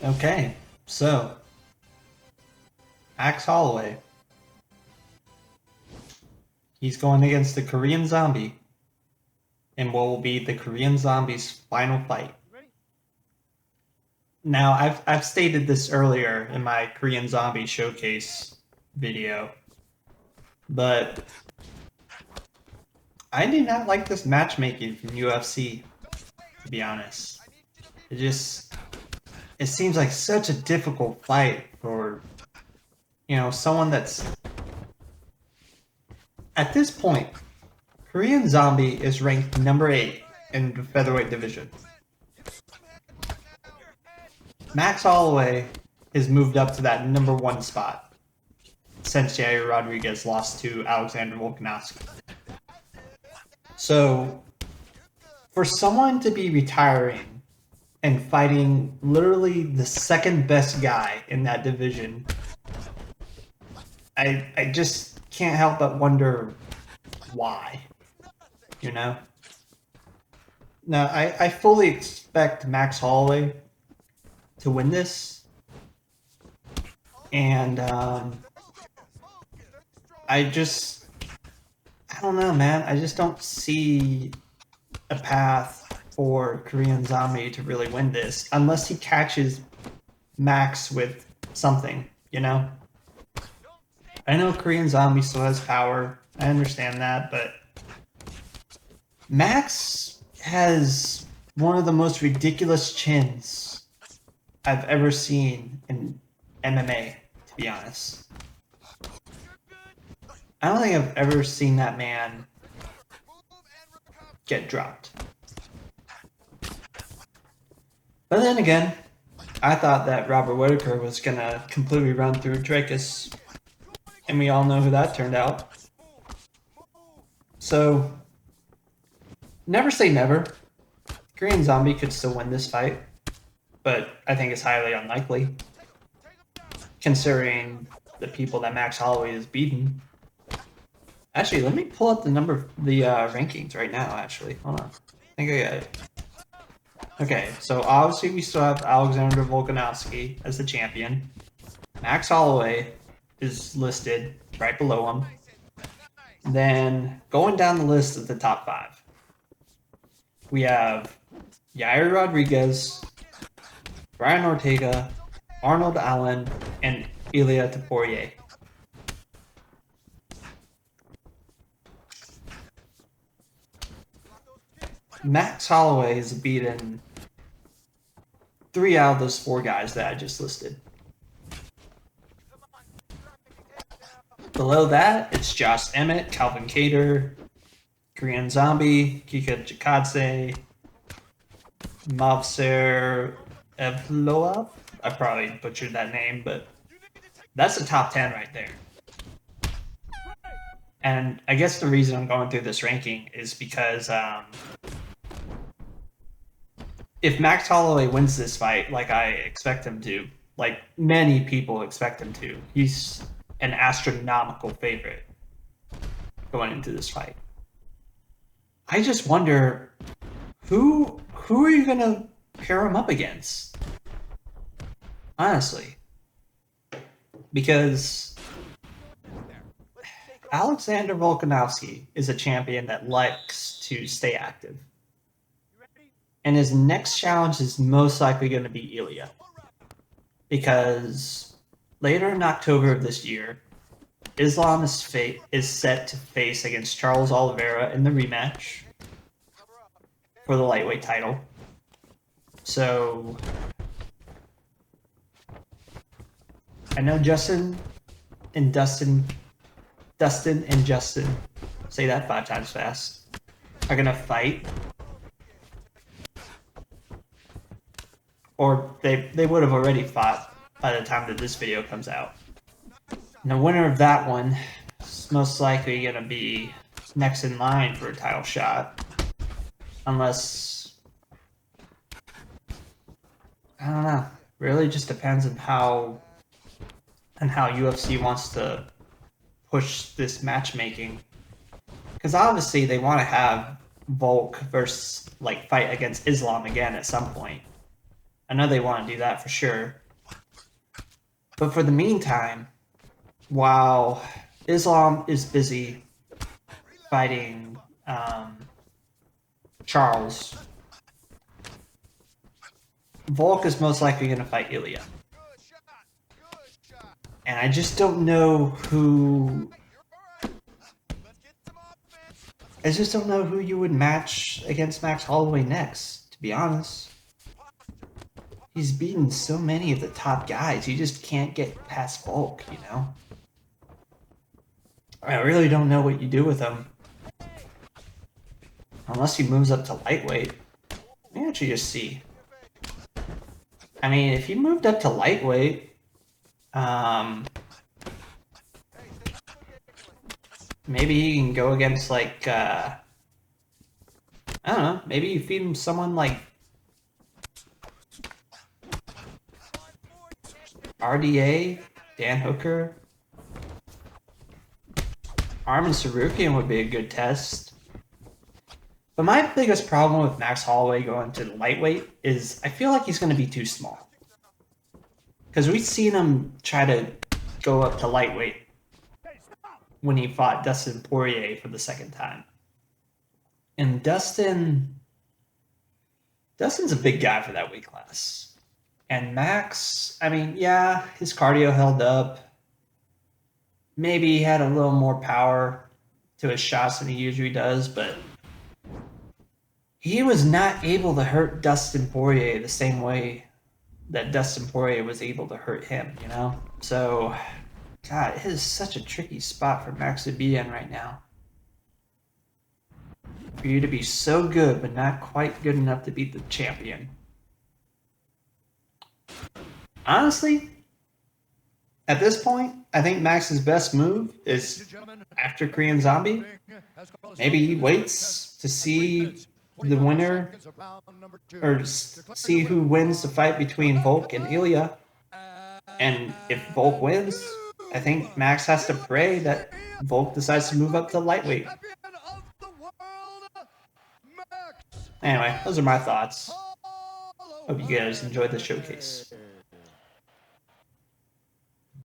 Okay, so Max Holloway. He's going against the Korean Zombie in what will be the Korean Zombie's final fight. Now, I've stated this earlier in my Korean Zombie showcase video, but I do not like this matchmaking from UFC, to be honest. It seems like such a difficult fight for someone that's at this point. Korean Zombie is ranked number 8 in the featherweight division. Max Holloway has moved up to that number 1 spot since Yair Rodriguez lost to Alexander Volkanovski. So, for someone to be retiring and fighting literally the second best guy in that division, I just can't help but wonder why, you know? Now, I fully expect Max Holloway to win this, and I don't know, man. I just don't see a path for Korean Zombie to really win this unless he catches Max with something, you know? I know Korean Zombie still has power. I understand that, but Max has one of the most ridiculous chins I've ever seen in MMA, to be honest. I don't think I've ever seen that man get dropped. But then again, I thought that Robert Whitaker was going to completely run through Dracus, and we all know who that turned out. So, never say never. Korean Zombie could still win this fight, but I think it's highly unlikely, considering the people that Max Holloway has beaten. Actually, let me pull up the rankings right now, actually. Hold on. I think I got it. Okay, so obviously we still have Alexander Volkanovski as the champion. Max Holloway is listed right below him. Then, going down the list of the top 5, we have Yair Rodriguez, Brian Ortega, Arnold Allen, and Ilia Topuria. Max Holloway has beaten 3 out of those 4 guys that I just listed. Below that, it's Josh Emmett, Calvin Kattar, Korean Zombie, Kika Chikadze, Mavser Evloev. I probably butchered that name, but that's the top 10 right there. And I guess the reason I'm going through this ranking is because if Max Holloway wins this fight, like I expect him to, like many people expect him to, he's an astronomical favorite going into this fight. I just wonder who are you gonna pair him up against? Honestly, because Alexander Volkanovski is a champion that likes to stay active, and his next challenge is most likely going to be Ilia, because later in October of this year, Islam is set to face against Charles Oliveira in the rematch for the lightweight title. So I know Dustin and Justin, say that 5 times fast, are gonna fight, or they would have already fought by the time that this video comes out. And the winner of that one is most likely gonna be next in line for a title shot, unless, I don't know. Really just depends on how UFC wants to push this matchmaking, because obviously they want to have Volk versus fight against Islam again at some point. I know they want to do that for sure. But for the meantime, while Islam is busy fighting Charles, Volk is most likely going to fight Ilya. And I just don't know who... I just don't know who you would match against Max Holloway next, to be honest. He's beaten so many of the top guys, you just can't get past Volk, you know? I really don't know what you do with him. Unless he moves up to lightweight. Let me actually just see. I mean, if he moved up to lightweight, maybe he can go against, like, I don't know, maybe you feed him someone like RDA, Dan Hooker. Armin Sarukian would be a good test. But my biggest problem with Max Holloway going to the lightweight is I feel like he's going to be too small. Because we've seen him try to go up to lightweight when he fought Dustin Poirier for the second time. And Dustin's a big guy for that weight class. And Max, I mean, yeah, his cardio held up. Maybe he had a little more power to his shots than he usually does, but he was not able to hurt Dustin Poirier the same way that Dustin Poirier was able to hurt him, you know? So, God, it is such a tricky spot for Max to be in right now. For you to be so good, but not quite good enough to beat the champion. Honestly, at this point, I think Max's best move is after Korean Zombie. Maybe he waits to see the winner, or see who wins the fight between Volk and Ilya. And if Volk wins, I think Max has to pray that Volk decides to move up to lightweight. Anyway, those are my thoughts. Hope you guys enjoyed the showcase.